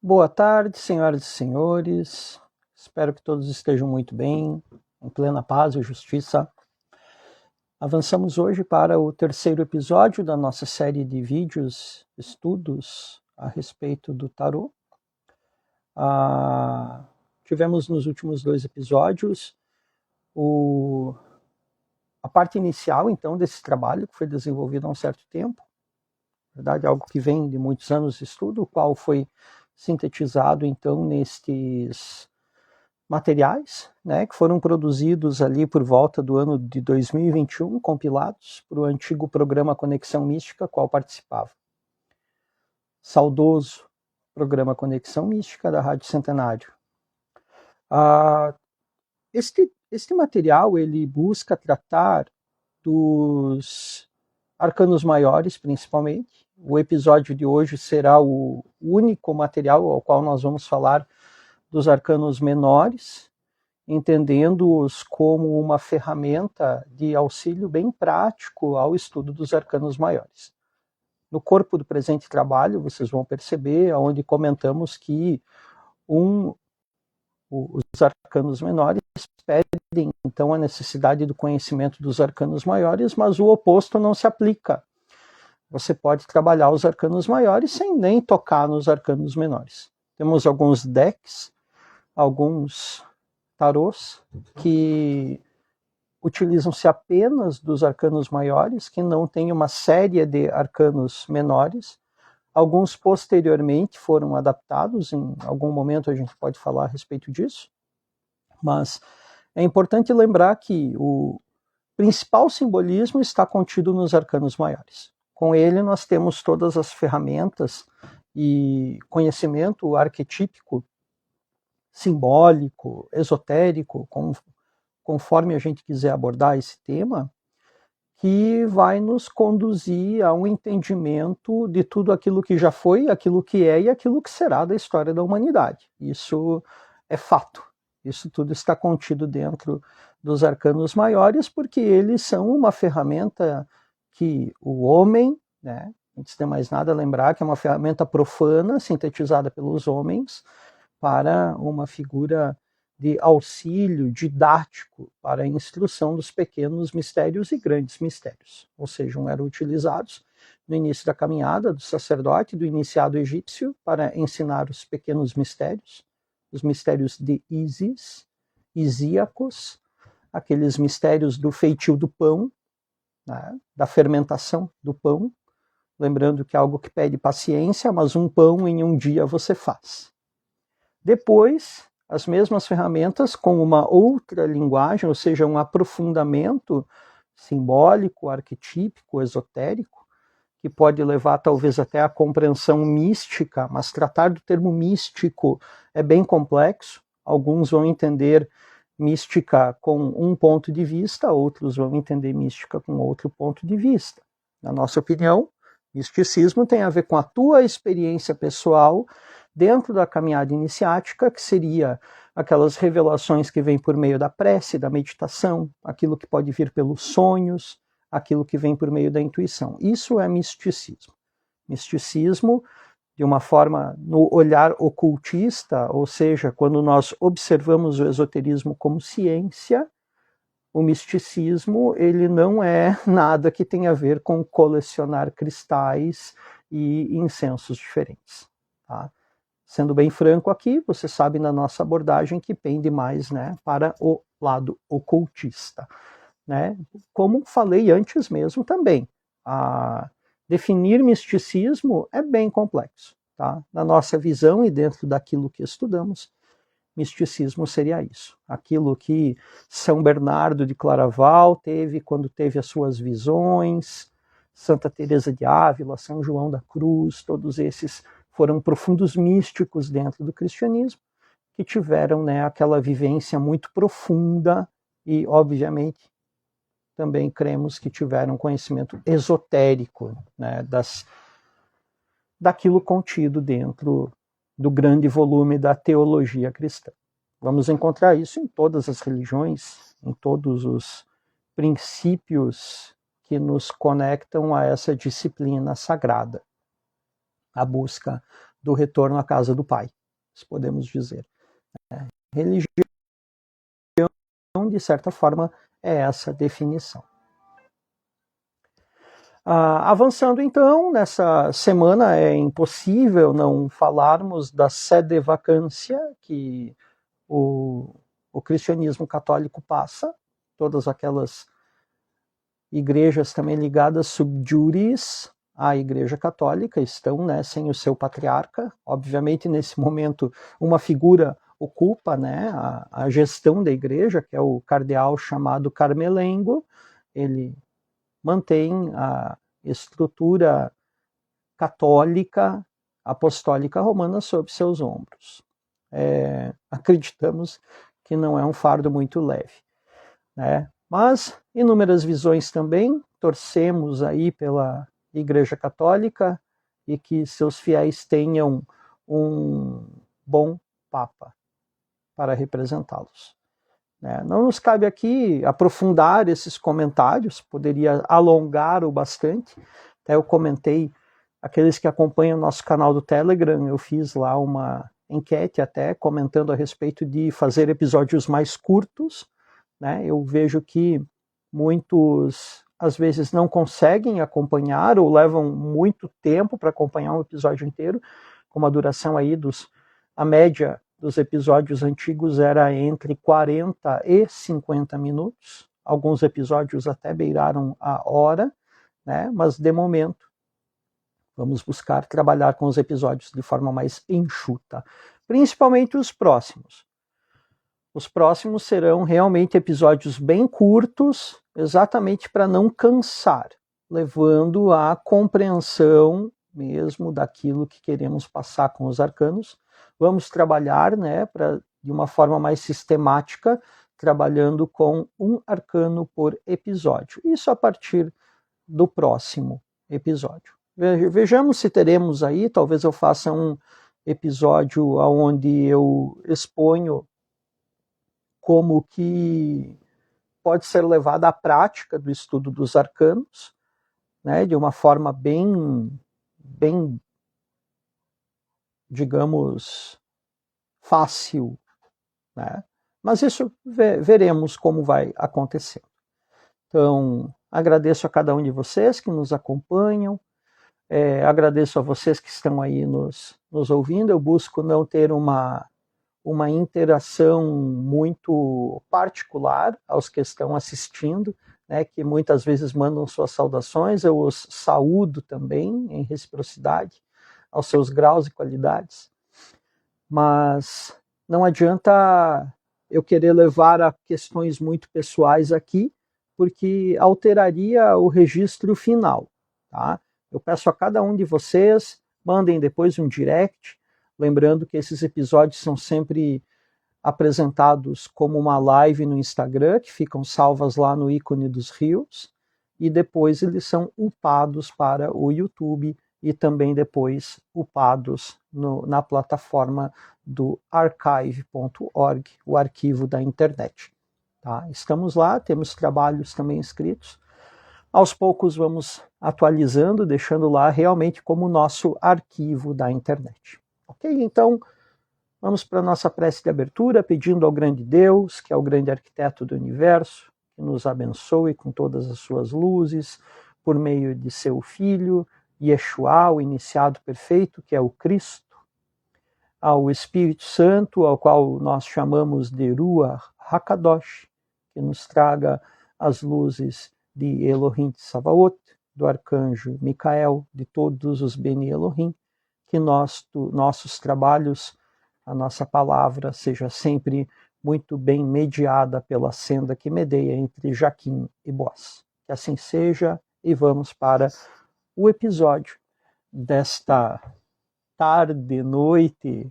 Boa tarde, senhoras e senhores. Espero que todos estejam muito bem, em plena paz e justiça. Avançamos hoje para o terceiro episódio da nossa série de vídeos, estudos a respeito do tarô. Tivemos nos últimos dois episódios a parte inicial, então, desse trabalho que foi desenvolvido há um certo tempo. Na verdade, algo que vem de muitos anos de estudo, o qual foi sintetizado, então, nestes materiais, né, que foram produzidos ali por volta do ano de 2021, compilados para o antigo programa Conexão Mística, qual participava. Saudoso programa Conexão Mística da Rádio Centenário. Este material ele busca tratar dos arcanos maiores, principalmente. O episódio de hoje será o único material ao qual nós vamos falar dos arcanos menores, entendendo-os como uma ferramenta de auxílio bem prático ao estudo dos arcanos maiores. No corpo do presente trabalho, vocês vão perceber, onde comentamos que os arcanos menores pedem, então, a necessidade do conhecimento dos arcanos maiores, mas o oposto não se aplica. Você pode trabalhar os arcanos maiores sem nem tocar nos arcanos menores. Temos alguns decks, alguns tarôs que utilizam-se apenas dos arcanos maiores, que não tem uma série de arcanos menores. Alguns posteriormente foram adaptados, em algum momento a gente pode falar a respeito disso, mas é importante lembrar que o principal simbolismo está contido nos arcanos maiores. Com ele nós temos todas as ferramentas e conhecimento arquetípico, simbólico, esotérico, conforme a gente quiser abordar esse tema, que vai nos conduzir a um entendimento de tudo aquilo que já foi, aquilo que é e aquilo que será da história da humanidade. Isso é fato. Isso tudo está contido dentro dos arcanos maiores, porque eles são uma ferramenta que o homem, né, antes de mais nada lembrar que é uma ferramenta profana, sintetizada pelos homens, para uma figura de auxílio didático para a instrução dos pequenos mistérios e grandes mistérios. Ou seja, eram utilizados no início da caminhada do sacerdote, do iniciado egípcio, para ensinar os pequenos mistérios, os mistérios de Ísis, isíacos, aqueles mistérios do feitio do pão, né, da fermentação do pão, lembrando que é algo que pede paciência, mas um pão em um dia você faz. Depois, as mesmas ferramentas com uma outra linguagem, ou seja, um aprofundamento simbólico, arquetípico, esotérico, que pode levar talvez até à compreensão mística, mas tratar do termo místico é bem complexo. Alguns vão entender mística com um ponto de vista, outros vão entender mística com outro ponto de vista. Na nossa opinião, misticismo tem a ver com a tua experiência pessoal dentro da caminhada iniciática, que seria aquelas revelações que vêm por meio da prece, da meditação, aquilo que pode vir pelos sonhos, aquilo que vem por meio da intuição. Isso é misticismo. Misticismo, de uma forma, no olhar ocultista, ou seja, quando nós observamos o esoterismo como ciência, o misticismo ele não é nada que tenha a ver com colecionar cristais e incensos diferentes. Tá? Sendo bem franco aqui, você sabe na nossa abordagem que pende mais, né, para o lado ocultista. Né? Como falei antes mesmo também, definir misticismo é bem complexo. Tá? Na nossa visão e dentro daquilo que estudamos, misticismo seria isso. Aquilo que São Bernardo de Claraval teve quando teve as suas visões, Santa Teresa de Ávila, São João da Cruz, todos esses foram profundos místicos dentro do cristianismo, que tiveram, né, aquela vivência muito profunda e, obviamente, também cremos que tiveram conhecimento esotérico, né, daquilo contido dentro do grande volume da teologia cristã. Vamos encontrar isso em todas as religiões, em todos os princípios que nos conectam a essa disciplina sagrada. A busca do retorno à casa do Pai, se podemos dizer. Religião, de certa forma, é essa definição. Avançando então, nessa semana é impossível não falarmos da sede vacância que o cristianismo católico passa, todas aquelas igrejas também ligadas sub juris à Igreja Católica estão, né, sem o seu patriarca. Obviamente, nesse momento, uma figura ocupa, né, a gestão da igreja, que é o cardeal chamado Carmelengo. Ele mantém a estrutura católica apostólica romana sob seus ombros. Acreditamos que não é um fardo muito leve, né? Mas inúmeras visões também, torcemos aí pela Igreja Católica e que seus fiéis tenham um bom Papa para representá-los. Não nos cabe aqui aprofundar esses comentários, poderia alongar o bastante. Até eu comentei, aqueles que acompanham o nosso canal do Telegram, eu fiz lá uma enquete até comentando a respeito de fazer episódios mais curtos, né? Eu vejo que muitos, às vezes, não conseguem acompanhar ou levam muito tempo para acompanhar um episódio inteiro, com a duração aí a média dos episódios antigos era entre 40 e 50 minutos. Alguns episódios até beiraram a hora, né? Mas de momento vamos buscar trabalhar com os episódios de forma mais enxuta, principalmente os próximos. Os próximos serão realmente episódios bem curtos, exatamente para não cansar, levando à compreensão mesmo daquilo que queremos passar com os arcanos. Vamos trabalhar, né, de uma forma mais sistemática, trabalhando com um arcano por episódio. Isso a partir do próximo episódio. Vejamos se teremos aí, talvez eu faça um episódio onde eu exponho como que pode ser levada à prática do estudo dos arcanos, né, de uma forma bem, digamos, fácil, né? Mas isso veremos como vai acontecer. Então, agradeço a cada um de vocês que nos acompanham, agradeço a vocês que estão aí nos ouvindo. Eu busco não ter uma interação muito particular aos que estão assistindo, né, que muitas vezes mandam suas saudações, eu os saúdo também em reciprocidade aos seus graus e qualidades, mas não adianta eu querer levar a questões muito pessoais aqui, porque alteraria o registro final, tá? Eu peço a cada um de vocês, mandem depois um direct, lembrando que esses episódios são sempre apresentados como uma live no Instagram, que ficam salvas lá no ícone dos rios, e depois eles são upados para o YouTube e também depois upados na plataforma do archive.org, o arquivo da internet. Tá? Estamos lá, temos trabalhos também escritos. Aos poucos vamos atualizando, deixando lá realmente como nosso arquivo da internet. Ok? Então, vamos para a nossa prece de abertura, pedindo ao grande Deus, que é o grande arquiteto do universo, que nos abençoe com todas as suas luzes, por meio de seu Filho, Yeshua, o iniciado perfeito, que é o Cristo, ao Espírito Santo, ao qual nós chamamos de Ruach HaKadosh, que nos traga as luzes de Elohim Tsabaot, do arcanjo Micael, de todos os Beni Elohim, que nossos trabalhos, a nossa palavra, seja sempre muito bem mediada pela senda que medeia entre Jaquim e Boaz. Que assim seja, e vamos para o episódio desta tarde, noite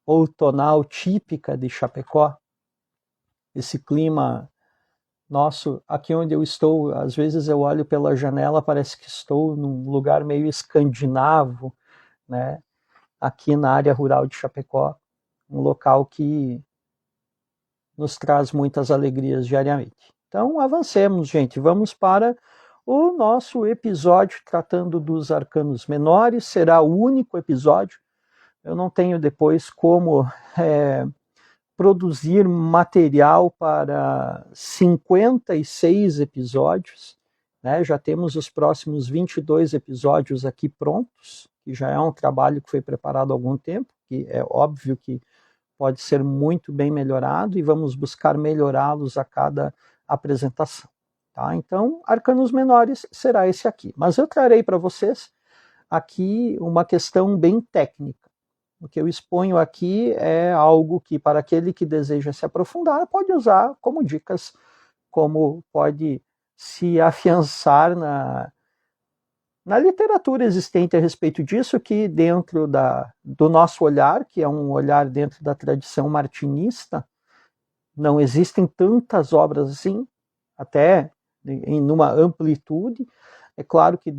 outonal típica de Chapecó, esse clima nosso, aqui onde eu estou, às vezes eu olho pela janela, parece que estou num lugar meio escandinavo, né? Aqui na área rural de Chapecó, um local que nos traz muitas alegrias diariamente. Então, avancemos, gente, vamos para o nosso episódio tratando dos arcanos menores, será o único episódio eu não tenho depois como produzir material para 56 episódios, né? Já temos os próximos 22 episódios aqui prontos, que já é um trabalho que foi preparado há algum tempo, que é óbvio que pode ser muito bem melhorado e vamos buscar melhorá-los a cada apresentação. Tá? Então, Arcanos Menores será esse aqui. Mas eu trarei para vocês aqui uma questão bem técnica. O que eu exponho aqui é algo que, para aquele que deseja se aprofundar, pode usar como dicas, como pode se afiançar na literatura existente a respeito disso, que dentro do nosso olhar, que é um olhar dentro da tradição martinista, não existem tantas obras assim, até numa amplitude. É claro que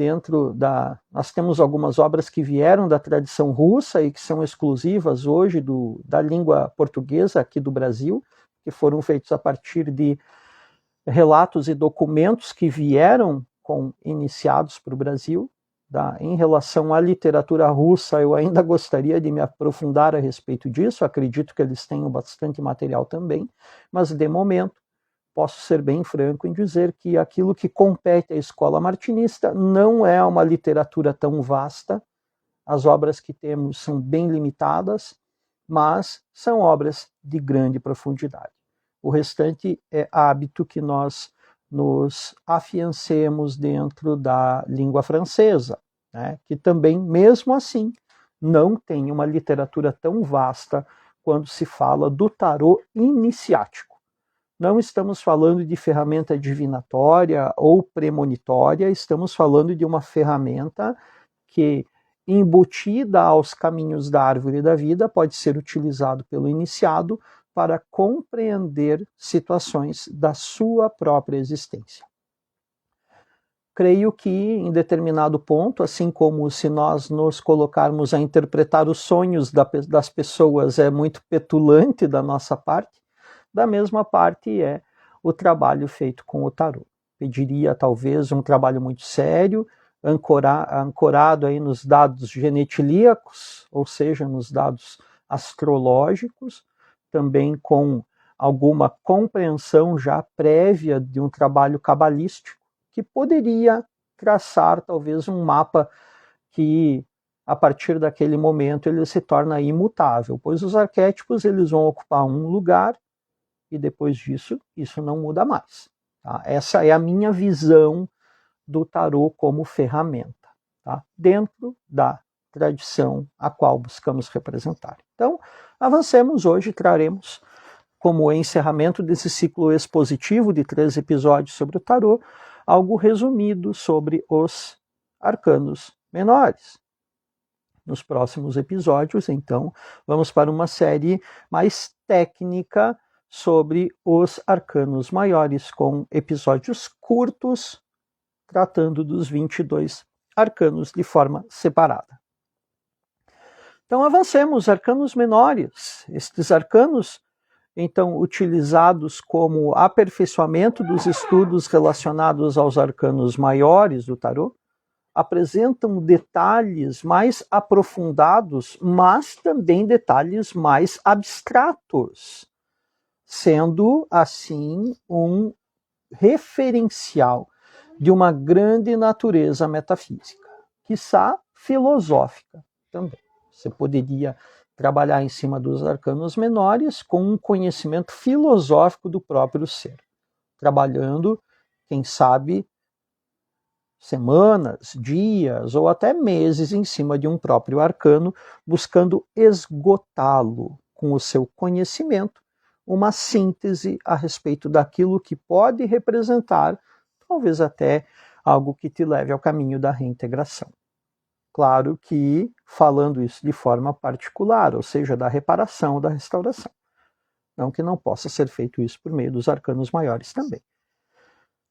nós temos algumas obras que vieram da tradição russa e que são exclusivas hoje da língua portuguesa aqui do Brasil, que foram feitos a partir de relatos e documentos que vieram com iniciados para o Brasil. Em relação à literatura russa, eu ainda gostaria de me aprofundar a respeito disso, acredito que eles tenham bastante material também, mas de momento posso ser bem franco em dizer que aquilo que compete à escola martinista não é uma literatura tão vasta, as obras que temos são bem limitadas, mas são obras de grande profundidade. O restante é hábito que nós nos afiancemos dentro da língua francesa, né, que também, mesmo assim, não tem uma literatura tão vasta quando se fala do tarô iniciático. Não estamos falando de ferramenta divinatória ou premonitória, estamos falando de uma ferramenta que, embutida aos caminhos da árvore da vida, pode ser utilizado pelo iniciado para compreender situações da sua própria existência. Creio que, em determinado ponto, assim como se nós nos colocarmos a interpretar os sonhos das pessoas é muito petulante da nossa parte, da mesma parte é o trabalho feito com o tarô. Pediria talvez um trabalho muito sério, ancorado aí nos dados genetilíacos, ou seja, nos dados astrológicos, também com alguma compreensão já prévia de um trabalho cabalístico, que poderia traçar talvez um mapa que, a partir daquele momento, ele se torna imutável, pois os arquétipos eles vão ocupar um lugar e depois disso, isso não muda mais. Tá? Essa é a minha visão do tarô como ferramenta, tá? Dentro da tradição a qual buscamos representar. Então, avancemos hoje, traremos como encerramento desse ciclo expositivo de 3 episódios sobre o tarô, algo resumido sobre os arcanos menores. Nos próximos episódios, então, vamos para uma série mais técnica sobre os arcanos maiores, com episódios curtos, tratando dos 22 arcanos de forma separada. Então, avancemos, arcanos menores. Estes arcanos, então, utilizados como aperfeiçoamento dos estudos relacionados aos arcanos maiores do tarô, apresentam detalhes mais aprofundados, mas também detalhes mais abstratos, sendo, assim, um referencial de uma grande natureza metafísica, quiçá filosófica também. Você poderia trabalhar em cima dos arcanos menores com um conhecimento filosófico do próprio ser, trabalhando, quem sabe, semanas, dias ou até meses em cima de um próprio arcano, buscando esgotá-lo com o seu conhecimento, uma síntese a respeito daquilo que pode representar, talvez até algo que te leve ao caminho da reintegração. Claro que falando isso de forma particular, ou seja, da reparação ou da restauração. Não que não possa ser feito isso por meio dos arcanos maiores também.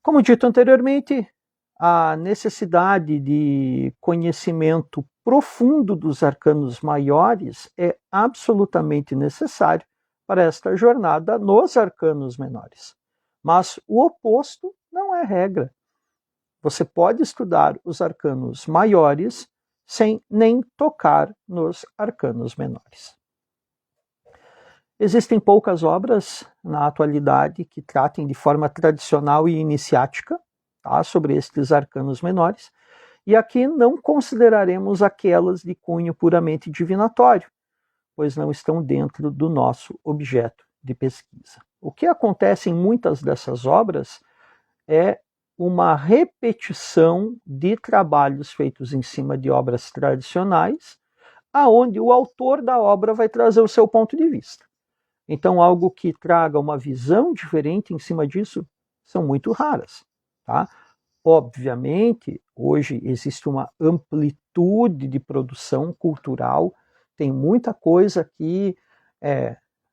Como dito anteriormente, a necessidade de conhecimento profundo dos arcanos maiores é absolutamente necessário para esta jornada nos arcanos menores. Mas o oposto não é regra. Você pode estudar os arcanos maiores sem nem tocar nos arcanos menores. Existem poucas obras na atualidade que tratem de forma tradicional e iniciática, tá, sobre estes arcanos menores, e aqui não consideraremos aquelas de cunho puramente divinatório, pois não estão dentro do nosso objeto de pesquisa. O que acontece em muitas dessas obras é uma repetição de trabalhos feitos em cima de obras tradicionais, aonde o autor da obra vai trazer o seu ponto de vista. Então, algo que traga uma visão diferente em cima disso são muito raras, tá? Obviamente, hoje existe uma amplitude de produção cultural, tem muita coisa que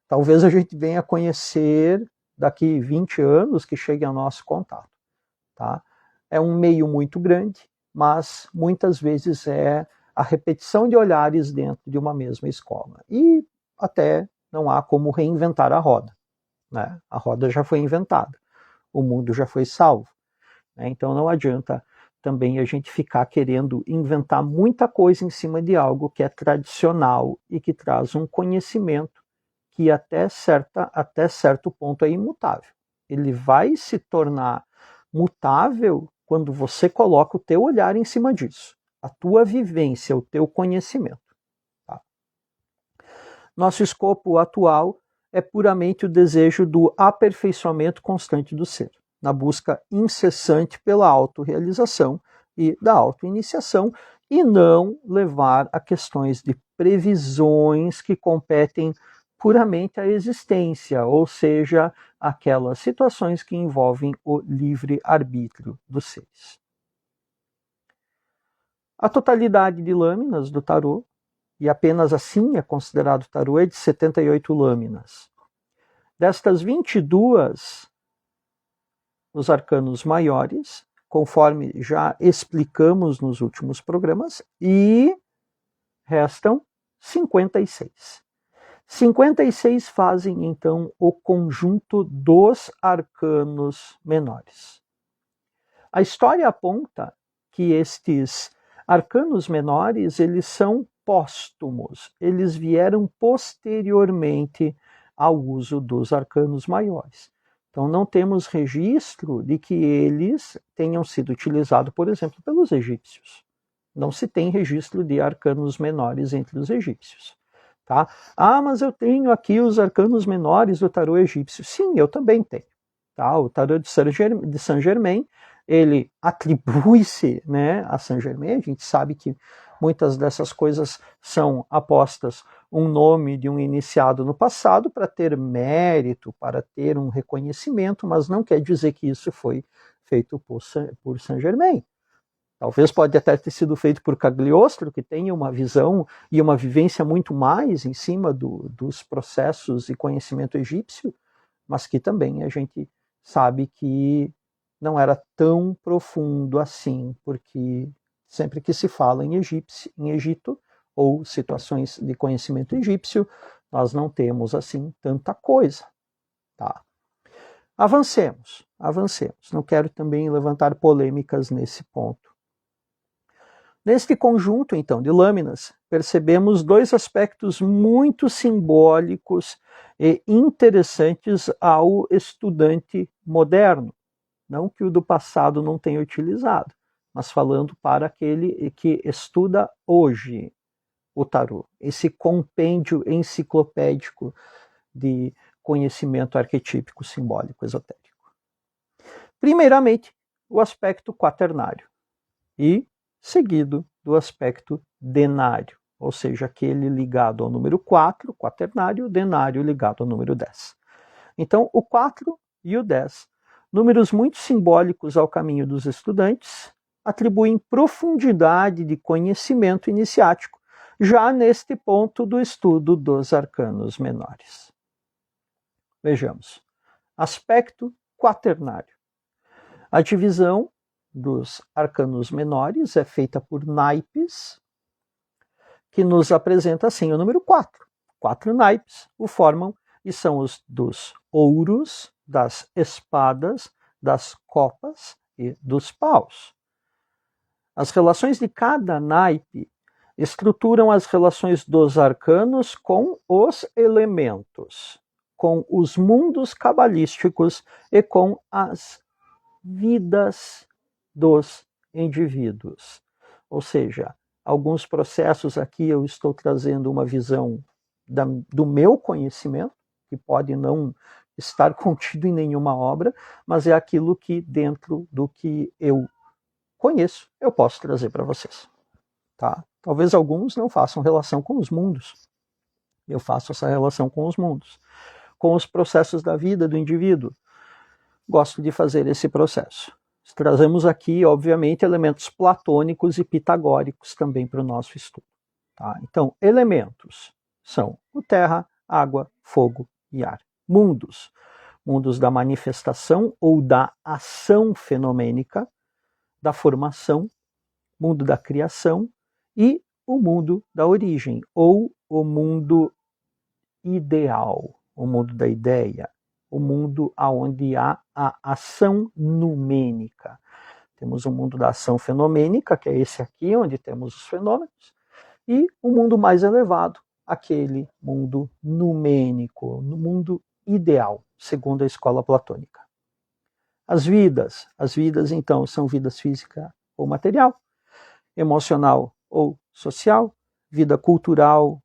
talvez a gente venha a conhecer daqui 20 anos que chegue ao nosso contato, tá? É um meio muito grande, mas muitas vezes é a repetição de olhares dentro de uma mesma escola. E até não há como reinventar a roda, né? A roda já foi inventada, o mundo já foi salvo, né? Então não adianta também a gente ficar querendo inventar muita coisa em cima de algo que é tradicional e que traz um conhecimento que até certo ponto é imutável. Ele vai se tornar mutável quando você coloca o teu olhar em cima disso, a tua vivência, o teu conhecimento. Nosso escopo atual é puramente o desejo do aperfeiçoamento constante do ser, na busca incessante pela autorrealização e da autoiniciação, e não levar a questões de previsões que competem puramente à existência, ou seja, aquelas situações que envolvem o livre-arbítrio dos seres. A totalidade de lâminas do tarô, e apenas assim é considerado tarô, é de 78 lâminas. Destas 22, os arcanos maiores, conforme já explicamos nos últimos programas, e restam 56. 56 fazem, então, o conjunto dos arcanos menores. A história aponta que estes arcanos menores, eles são póstumos, eles vieram posteriormente ao uso dos arcanos maiores. Então não temos registro de que eles tenham sido utilizados, por exemplo, pelos egípcios. Não se tem registro de arcanos menores entre os egípcios. Tá? Ah, mas eu tenho aqui os arcanos menores do tarô egípcio. Sim, eu também tenho. Tá? O tarô de Saint-Germain, ele atribui-se, né, a Saint-Germain. A gente sabe que muitas dessas coisas são apostas um nome de um iniciado no passado para ter mérito, para ter um reconhecimento, mas não quer dizer que isso foi feito por Saint-Germain. Talvez pode até ter sido feito por Cagliostro, que tem uma visão e uma vivência muito mais em cima dos processos e conhecimento egípcio, mas que também a gente sabe que não era tão profundo assim, porque sempre que se fala em Egito, ou situações de conhecimento egípcio, nós não temos assim tanta coisa. Tá? Avancemos. Não quero também levantar polêmicas nesse ponto. Neste conjunto, então, de lâminas, percebemos dois aspectos muito simbólicos e interessantes ao estudante moderno. Não que o do passado não tenha utilizado, mas falando para aquele que estuda hoje o tarô, esse compêndio enciclopédico de conhecimento arquetípico, simbólico, esotérico. Primeiramente, o aspecto quaternário e seguido do aspecto denário, ou seja, aquele ligado ao número 4, quaternário, denário ligado ao número 10. Então, o 4 e o 10, números muito simbólicos ao caminho dos estudantes, atribuem profundidade de conhecimento iniciático, já neste ponto do estudo dos arcanos menores. Vejamos. Aspecto quaternário. A divisão dos arcanos menores é feita por naipes, que nos apresenta assim o número 4. 4 naipes o formam e são os dos ouros, das espadas, das copas e dos paus. As relações de cada naipe estruturam as relações dos arcanos com os elementos, com os mundos cabalísticos e com as vidas dos indivíduos. Ou seja, alguns processos aqui eu estou trazendo uma visão do meu conhecimento, que pode não estar contido em nenhuma obra, mas é aquilo que dentro do que eu conheço, eu posso trazer para vocês. Tá? Talvez alguns não façam relação com os mundos. Eu faço essa relação com os mundos, com os processos da vida do indivíduo. Gosto de fazer esse processo. Trazemos aqui, obviamente, elementos platônicos e pitagóricos também para o nosso estudo. Tá? Então, elementos são o terra, água, fogo e ar. Mundos, mundos da manifestação ou da ação fenomênica, da formação, mundo da criação e o mundo da origem, ou o mundo ideal, o mundo da ideia, o mundo onde há a ação numênica. Temos o mundo da ação fenomênica, que é esse aqui, onde temos os fenômenos, e o mundo mais elevado, aquele mundo numênico, no mundo ideal, segundo a escola platônica. As vidas então são vidas física ou material, emocional ou social, vida cultural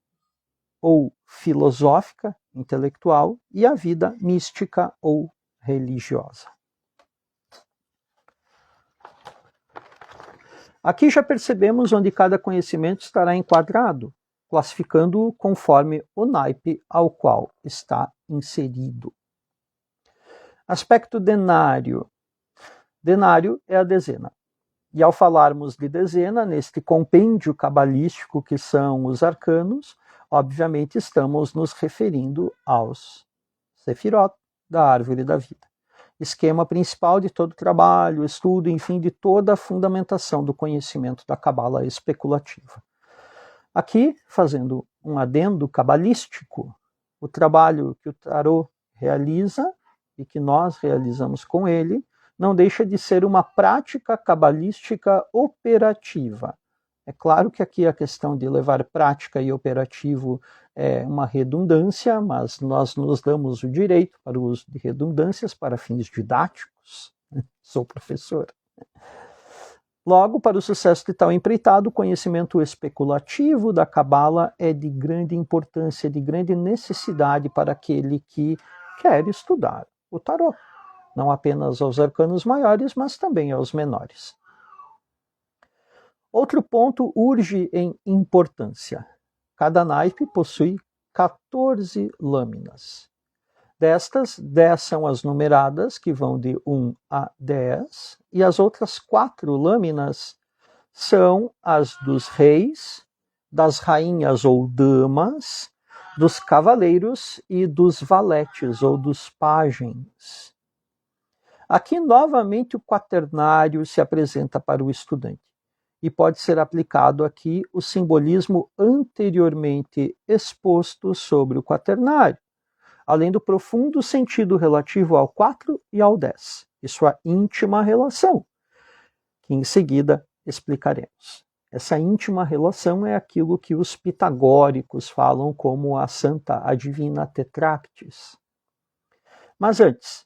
ou filosófica, intelectual, e a vida mística ou religiosa. Aqui já percebemos onde cada conhecimento estará enquadrado, classificando-o conforme o naipe ao qual está inserido. Aspecto denário. Denário é a dezena. E ao falarmos de dezena, neste compêndio cabalístico que são os arcanos, obviamente estamos nos referindo aos sefirot da árvore da vida. Esquema principal de todo o trabalho, estudo, enfim, de toda a fundamentação do conhecimento da cabala especulativa. Aqui, fazendo um adendo cabalístico, o trabalho que o tarô realiza e que nós realizamos com ele, não deixa de ser uma prática cabalística operativa. É claro que aqui a questão de levar prática e operativo é uma redundância, mas nós nos damos o direito para o uso de redundâncias para fins didáticos. Sou professor. Logo, para o sucesso de tal empreitado, o conhecimento especulativo da cabala é de grande importância, de grande necessidade para aquele que quer estudar o tarô. Não apenas aos arcanos maiores, mas também aos menores. Outro ponto urge em importância. Cada naipe possui 14 lâminas. Destas, 10 são as numeradas, que vão de 1 a 10, e as outras 4 lâminas são as dos reis, das rainhas ou damas, dos cavaleiros e dos valetes ou dos pajens. Aqui, novamente, o quaternário se apresenta para o estudante e pode ser aplicado aqui o simbolismo anteriormente exposto sobre o quaternário, além do profundo sentido relativo ao 4 e ao 10, e sua íntima relação, que em seguida explicaremos. Essa íntima relação é aquilo que os pitagóricos falam como a santa, a divina tetractis. Mas antes,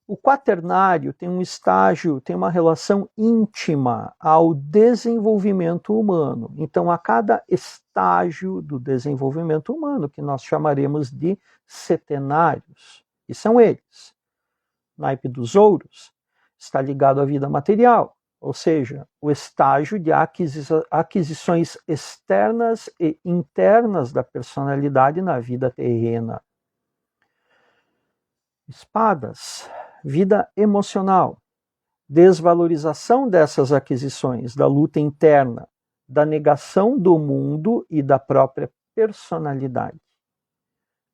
o quaternário tem um estágio, tem uma relação íntima ao desenvolvimento humano. Então, a cada estágio do desenvolvimento humano, que nós chamaremos de setenários, e são eles. O naipe dos ouros está ligado à vida material, ou seja, o estágio de aquisições externas e internas da personalidade na vida terrena. Espadas, vida emocional, desvalorização dessas aquisições, da luta interna, da negação do mundo e da própria personalidade.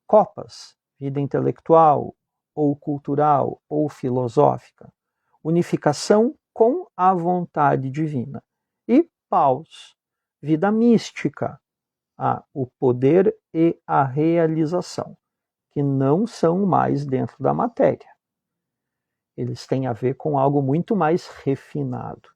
Copas, vida intelectual, ou cultural, ou filosófica, unificação com a vontade divina. E paus, vida mística, o poder e a realização, que não são mais dentro da matéria. Eles têm a ver com algo muito mais refinado.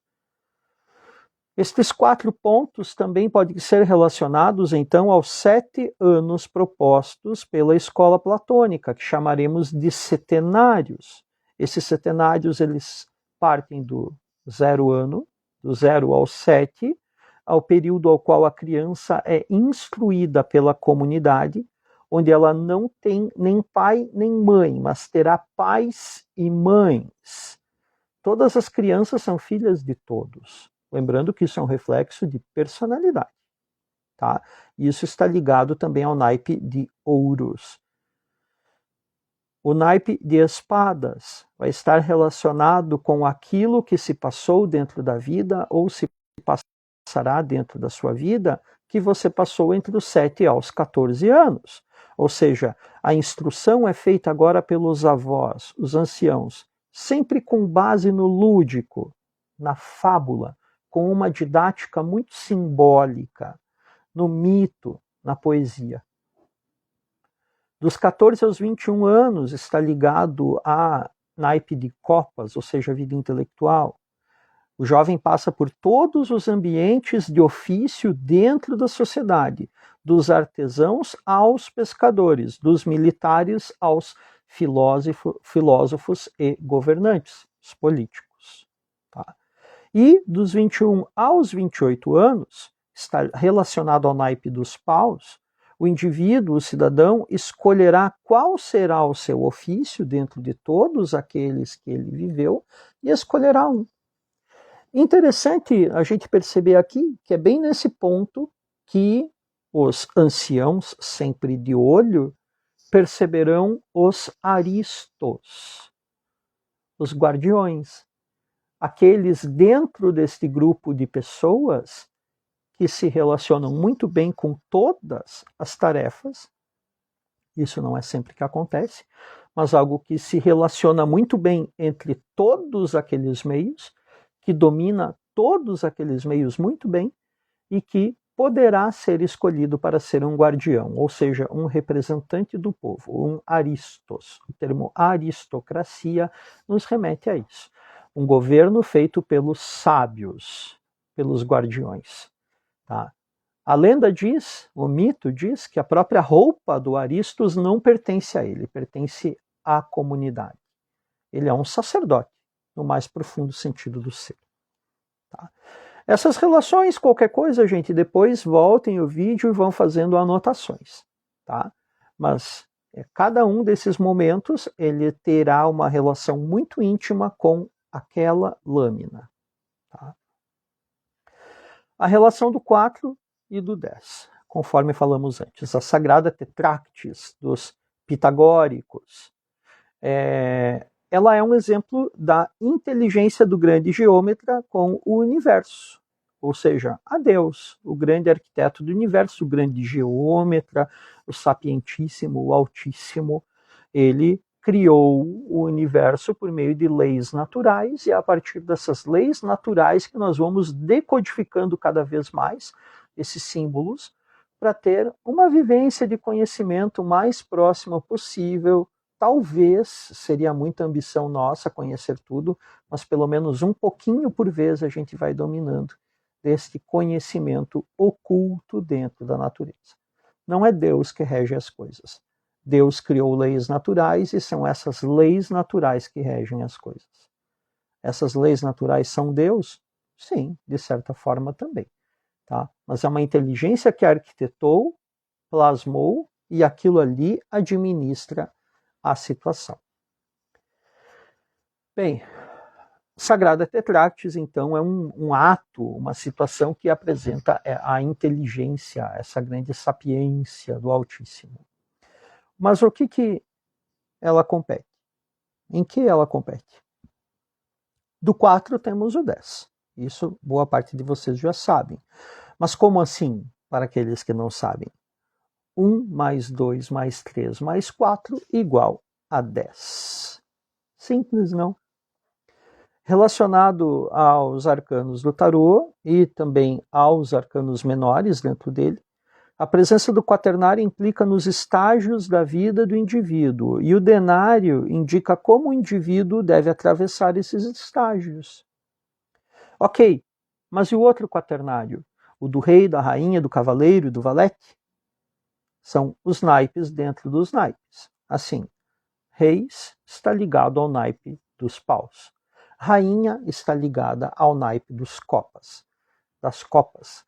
Estes 4 pontos também podem ser relacionados, então, aos 7 anos propostos pela escola platônica, que chamaremos de setenários. Esses setenários, eles partem do 0 ano, do 0 ao 7, ao período ao qual a criança é instruída pela comunidade, onde ela não tem nem pai nem mãe, mas terá pais e mães. Todas as crianças são filhas de todos. Lembrando que isso é um reflexo de personalidade. Tá? Isso está ligado também ao naipe de ouros. O naipe de espadas vai estar relacionado com aquilo que se passou dentro da vida ou se passará dentro da sua vida, que você passou entre os 7 aos 14 anos. Ou seja, a instrução é feita agora pelos avós, os anciãos, sempre com base no lúdico, na fábula, com uma didática muito simbólica, no mito, na poesia. Dos 14 aos 21 anos está ligado a naipe de copas, ou seja, a vida intelectual. O jovem passa por todos os ambientes de ofício dentro da sociedade, dos artesãos aos pescadores, dos militares aos filósofos e governantes, os políticos. Tá? E dos 21 aos 28 anos, está relacionado ao naipe dos paus, o indivíduo, o cidadão, escolherá qual será o seu ofício dentro de todos aqueles que ele viveu e escolherá um. Interessante a gente perceber aqui que é bem nesse ponto que os anciãos, sempre de olho, perceberão os aristos, os guardiões, aqueles dentro deste grupo de pessoas que se relacionam muito bem com todas as tarefas. Isso não é sempre que acontece, mas algo que se relaciona muito bem entre todos aqueles meios, que domina todos aqueles meios muito bem e que poderá ser escolhido para ser um guardião, ou seja, um representante do povo, um aristos. O termo aristocracia nos remete a isso. Um governo feito pelos sábios, pelos guardiões. Tá? A lenda diz, o mito diz, que a própria roupa do Aristos não pertence a ele, pertence à comunidade. Ele é um sacerdote, no mais profundo sentido do ser. Tá? Essas relações, qualquer coisa, gente, depois voltem o vídeo e vão fazendo anotações. Tá? Mas cada um desses momentos, ele terá uma relação muito íntima com aquela lâmina. Tá? A relação do 4 e do 10, conforme falamos antes. A Sagrada Tetráctis dos pitagóricos. Ela é um exemplo da inteligência do grande geômetra com o universo. Ou seja, a Deus, o grande arquiteto do universo, o grande geômetra, o sapientíssimo, o altíssimo. Ele criou o universo por meio de leis naturais, e é a partir dessas leis naturais que nós vamos decodificando cada vez mais esses símbolos para ter uma vivência de conhecimento mais próxima possível. Talvez seria muita ambição nossa conhecer tudo, mas pelo menos um pouquinho por vez a gente vai dominando deste conhecimento oculto dentro da natureza. Não é Deus que rege as coisas. Deus criou leis naturais e são essas leis naturais que regem as coisas. Essas leis naturais são Deus? Sim, de certa forma também. Tá? Mas é uma inteligência que arquitetou, plasmou e aquilo ali administra a situação. Bem, Sagrada Tetráctis, então, é um ato, uma situação que apresenta a inteligência, essa grande sapiência do Altíssimo. Mas o que ela compete? Em que ela compete? Do 4 temos o 10. Isso boa parte de vocês já sabem. Mas como assim, para aqueles que não sabem? 1 mais 2 mais 3 mais 4 igual a 10. Simples, não? Relacionado aos arcanos do tarô e também aos arcanos menores dentro dele, a presença do quaternário implica nos estágios da vida do indivíduo, e o denário indica como o indivíduo deve atravessar esses estágios. Ok, Mas e o outro quaternário? O do rei, da rainha, do cavaleiro e do valete? São os naipes dentro dos naipes. Assim, reis está ligado ao naipe dos paus. Rainha está ligada ao naipe das copas.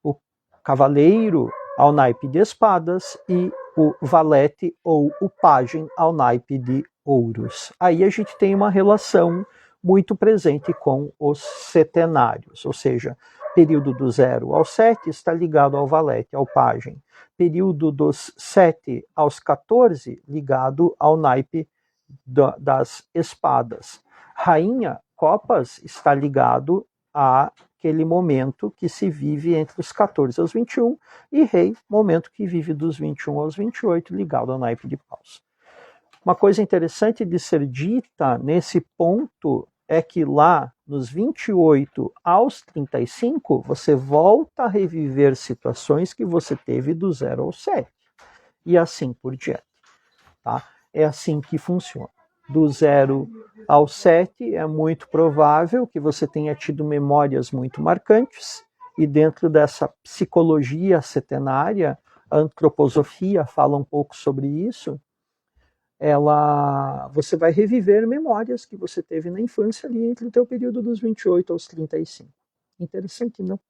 O cavaleiro ao naipe de espadas e o valete ou o pajem ao naipe de ouros. Aí a gente tem uma relação muito presente com os setenários, ou seja, período do 0 ao 7 está ligado ao valete, ao pajem. Período dos 7 aos 14 ligado ao naipe das espadas. Rainha, copas, está ligado àquele momento que se vive entre os 14 aos 21, e rei, momento que vive dos 21 aos 28, ligado ao naipe de paus. Uma coisa interessante de ser dita nesse ponto é que lá nos 28 aos 35, você volta a reviver situações que você teve do 0 ao 7. E assim por diante. Tá? É assim que funciona. Do 0 ao 7 é muito provável que você tenha tido memórias muito marcantes, e dentro dessa psicologia setenária, a antroposofia fala um pouco sobre isso. Você vai reviver memórias que você teve na infância ali entre o teu período dos 28 aos 35. Interessante, não?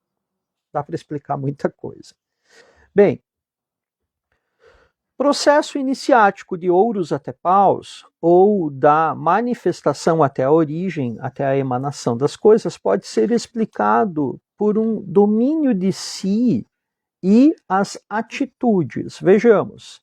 Dá para explicar muita coisa. Bem, processo iniciático de ouros até paus, ou da manifestação até a origem, até a emanação das coisas, pode ser explicado por um domínio de si e as atitudes. Vejamos,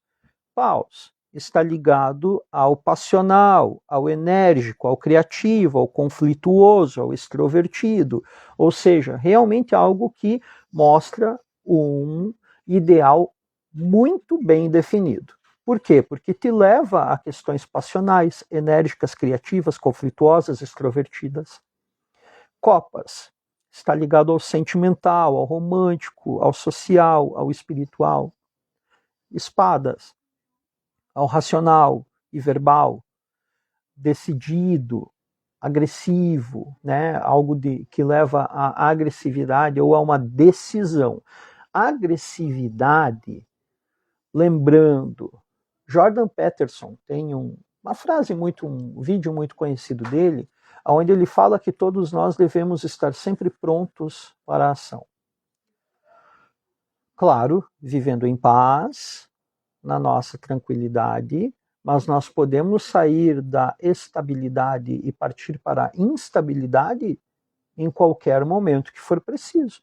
paus está ligado ao passional, ao enérgico, ao criativo, ao conflituoso, ao extrovertido, ou seja, realmente algo que mostra um ideal muito bem definido. Por quê? Porque te leva a questões passionais, enérgicas, criativas, conflituosas, extrovertidas. Copas está ligado ao sentimental, ao romântico, ao social, ao espiritual. Espadas, ao racional e verbal, decidido, agressivo, né? Algo que leva à agressividade ou a uma decisão. Agressividade, lembrando, Jordan Peterson tem uma frase um vídeo muito conhecido dele, onde ele fala que todos nós devemos estar sempre prontos para a ação. Claro, vivendo em paz, na nossa tranquilidade, mas nós podemos sair da estabilidade e partir para a instabilidade em qualquer momento que for preciso.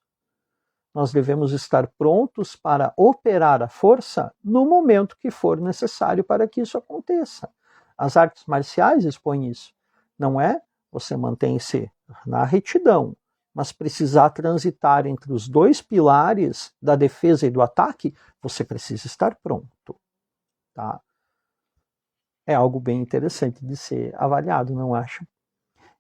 Nós devemos estar prontos para operar a força no momento que for necessário para que isso aconteça. As artes marciais expõem isso. Não é você mantém-se na retidão, mas precisar transitar entre os dois pilares da defesa e do ataque, você precisa estar pronto. Tá? É algo bem interessante de ser avaliado, não acha?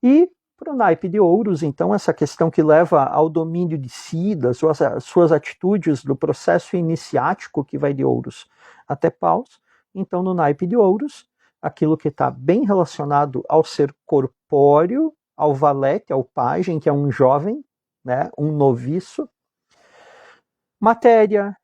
E para o naipe de ouros, então, essa questão que leva ao domínio de si, das suas atitudes, do processo iniciático que vai de ouros até paus. Então, no naipe de ouros, aquilo que está bem relacionado ao ser corpóreo, ao valete, ao pajem, que é um jovem, né, um noviço. Matéria,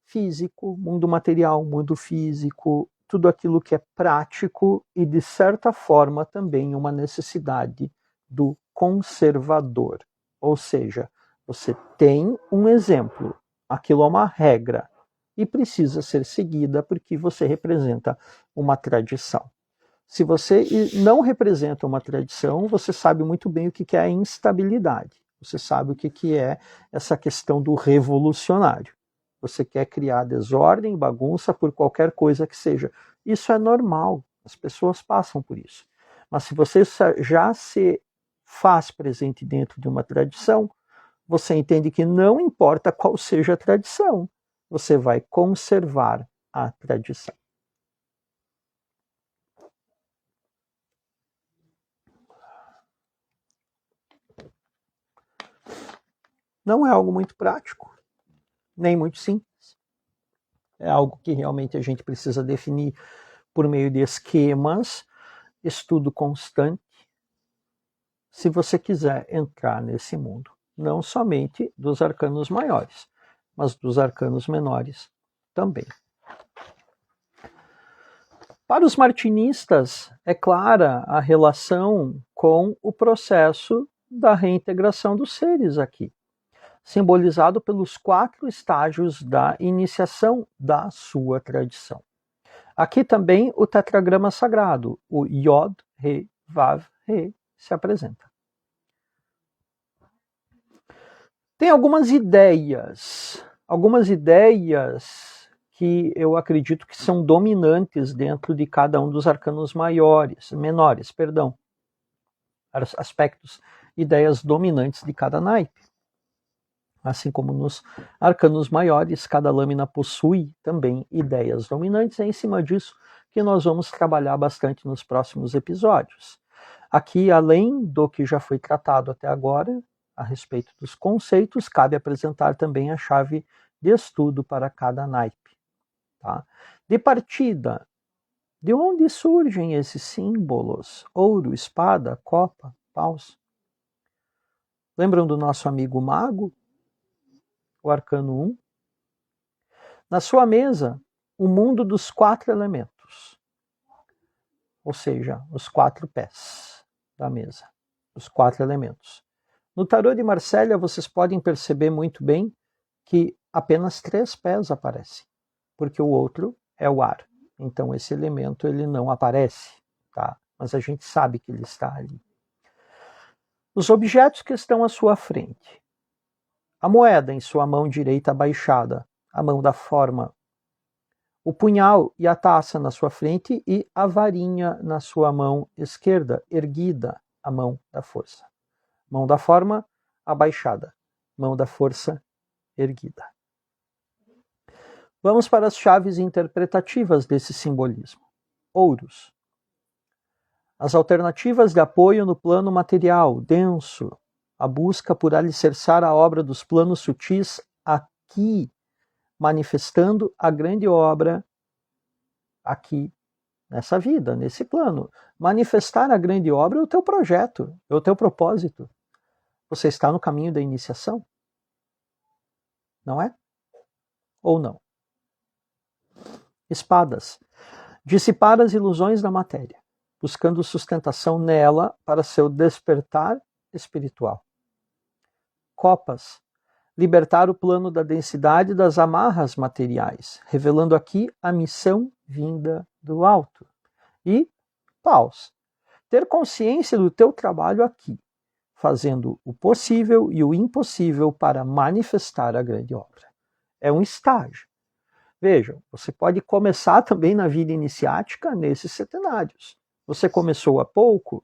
físico, mundo material, mundo físico, tudo aquilo que é prático e, de certa forma, também uma necessidade do conservador. Ou seja, você tem um exemplo, aquilo é uma regra e precisa ser seguida porque você representa uma tradição. Se você não representa uma tradição, você sabe muito bem o que é a instabilidade. Você sabe o que é essa questão do revolucionário. Você quer criar desordem, bagunça por qualquer coisa que seja. Isso é normal, as pessoas passam por isso. Mas se você já se faz presente dentro de uma tradição, você entende que não importa qual seja a tradição, você vai conservar a tradição. Não é algo muito prático, nem muito simples. É algo que realmente a gente precisa definir por meio de esquemas, estudo constante, se você quiser entrar nesse mundo. não somente dos arcanos maiores, mas dos arcanos menores também. Para os martinistas, é clara a relação com o processo da reintegração dos seres aqui, simbolizado pelos 4 estágios da iniciação da sua tradição. Aqui também o tetragrama sagrado, o Yod, Re, Vav, Re, se apresenta. Tem algumas ideias que eu acredito que são dominantes dentro de cada um dos arcanos menores, aspectos, ideias dominantes de cada naipe. Assim como nos arcanos maiores, cada lâmina possui também ideias dominantes. É em cima disso que nós vamos trabalhar bastante nos próximos episódios. Aqui, além do que já foi tratado até agora, a respeito dos conceitos, cabe apresentar também a chave de estudo para cada naipe. Tá? De partida, de onde surgem esses símbolos? Ouro, espada, copa, paus? Lembram do nosso amigo mago? O arcano 1. Na sua mesa, o mundo dos 4 elementos. Ou seja, os 4 pés da mesa. Os 4 elementos. No tarô de Marsella, vocês podem perceber muito bem que apenas 3 pés aparecem, porque o outro é o ar. Então esse elemento ele não aparece, tá? Mas a gente sabe que ele está ali. Os objetos que estão à sua frente. A moeda em sua mão direita abaixada, a mão da forma. O punhal e a taça na sua frente e a varinha na sua mão esquerda, erguida, a mão da força. Mão da forma, abaixada. Mão da força, erguida. Vamos para as chaves interpretativas desse simbolismo. Ouros. As alternativas de apoio no plano material, denso. A busca por alicerçar a obra dos planos sutis aqui, manifestando a grande obra aqui, nessa vida, nesse plano. Manifestar a grande obra é o teu projeto, é o teu propósito. Você está no caminho da iniciação? Não é? Ou não? Espadas. Dissipar as ilusões da matéria, buscando sustentação nela para seu despertar espiritual. Copas. Libertar o plano da densidade das amarras materiais, revelando aqui a missão vinda do alto. E paus. Ter consciência do teu trabalho aqui, fazendo o possível e o impossível para manifestar a grande obra. É um estágio. Vejam, você pode começar também na vida iniciática nesses setenários. Você começou há pouco,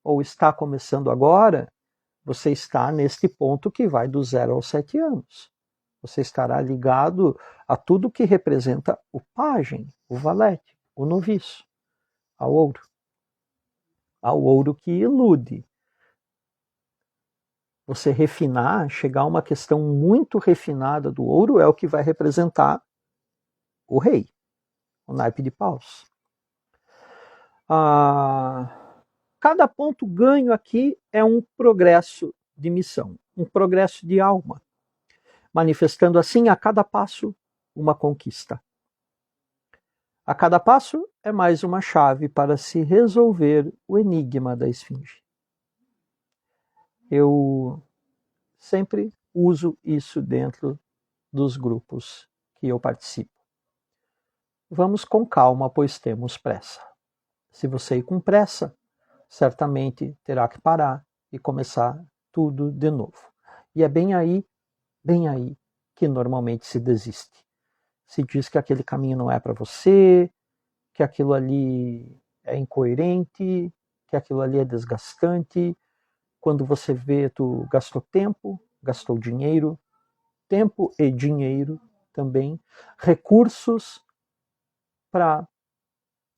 ou está começando agora, você está neste ponto que vai do 0 aos 7 anos. Você estará ligado a tudo que representa o pajem, o valete, o noviço, ao ouro. Ao ouro que ilude. Você refinar, chegar a uma questão muito refinada do ouro é o que vai representar o rei, o naipe de paus. Cada ponto ganho aqui é um progresso de missão, um progresso de alma, manifestando assim a cada passo uma conquista. A cada passo é mais uma chave para se resolver o enigma da esfinge. Eu sempre uso isso dentro dos grupos que eu participo. Vamos com calma, pois temos pressa. Se você ir com pressa, certamente terá que parar e começar tudo de novo. E é bem aí que normalmente se desiste. Se diz que aquele caminho não é para você, que aquilo ali é incoerente, que aquilo ali é desgastante. Quando você vê, tu gastou tempo, gastou dinheiro, tempo e dinheiro também, recursos para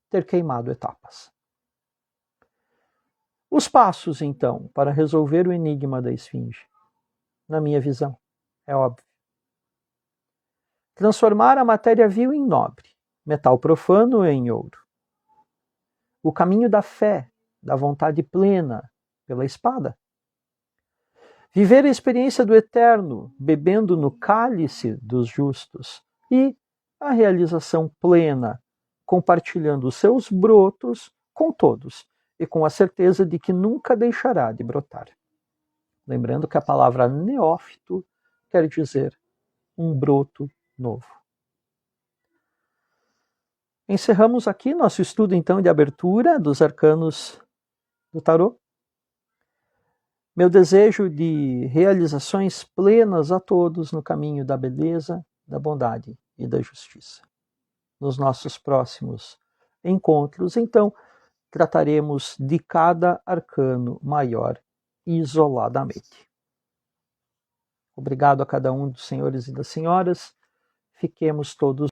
ter queimado etapas. Os passos, então, para resolver o enigma da esfinge, na minha visão, é óbvio. Transformar a matéria vil em nobre, metal profano em ouro. O caminho da fé, da vontade plena, pela espada. Viver a experiência do eterno, bebendo no cálice dos justos. E a realização plena, compartilhando os seus brotos com todos e com a certeza de que nunca deixará de brotar. Lembrando que a palavra neófito quer dizer um broto novo. Encerramos aqui nosso estudo, então, de abertura dos arcanos do tarô. Meu desejo de realizações plenas a todos no caminho da beleza, da bondade e da justiça. Nos nossos próximos encontros, então, trataremos de cada arcano maior isoladamente. Obrigado a cada um dos senhores e das senhoras. Fiquemos todos